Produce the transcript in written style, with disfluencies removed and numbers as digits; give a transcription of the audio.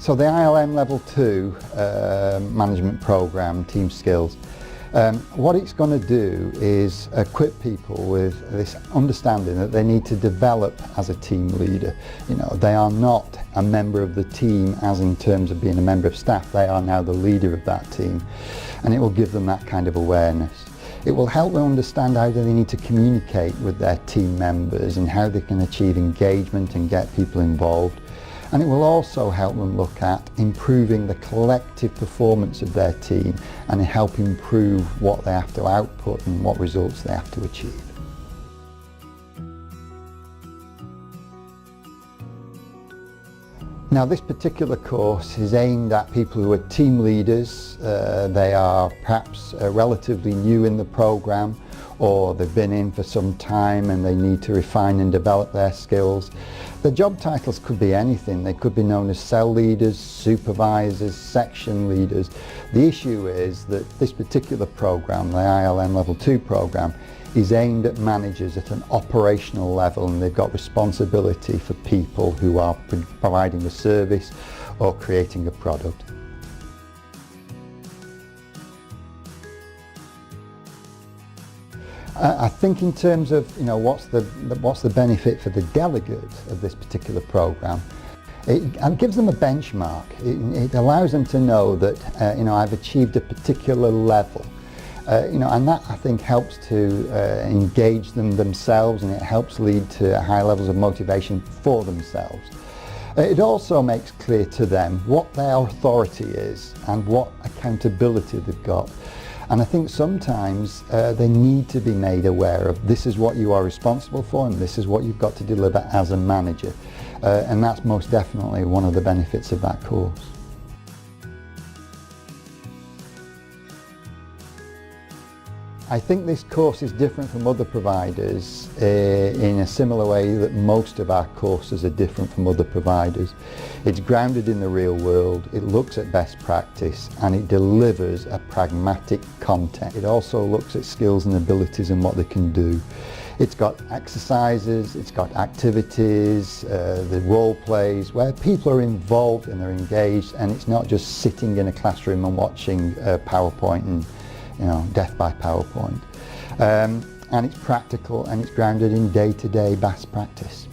So the ILM Level 2 management program, Team Skills, what it's going to do is equip people with this understanding that they need to develop as a team leader. You know, they are not a member of the team as in terms of being a member of staff, they are now the leader of that team, and it will give them that kind of awareness. It will help them understand how they need to communicate with their team members and how they can achieve engagement and get people involved. And it will also help them look at improving the collective performance of their team and help improve what they have to output and what results they have to achieve. Now, this particular course is aimed at people who are team leaders. They are perhaps relatively new in the program, or they've been in for some time and they need to refine and develop their skills. The job titles could be anything. They could be known as cell leaders, supervisors, section leaders. The issue is that this particular program, the ILM Level 2 program, is aimed at managers at an operational level, and they've got responsibility for people who are providing a service or creating a product. I think in terms of, you know, what's the benefit for the delegate of this particular program, it gives them a benchmark. It allows them to know that you know, I've achieved a particular level. You know, and that I think helps to engage them themselves, and it helps lead to high levels of motivation for themselves. It also makes clear to them what their authority is and what accountability they've got. And I think sometimes they need to be made aware of this is what you are responsible for and this is what you've got to deliver as a manager. And that's most definitely one of the benefits of that course. I think this course is different from other providers in a similar way that most of our courses are different from other providers. It's grounded in the real world, it looks at best practice, and it delivers a pragmatic content. It also looks at skills and abilities and what they can do. It's got exercises, it's got activities, the role plays where people are involved and they're engaged, and it's not just sitting in a classroom and watching PowerPoint and, you know, death by PowerPoint. And it's practical and it's grounded in day-to-day best practice.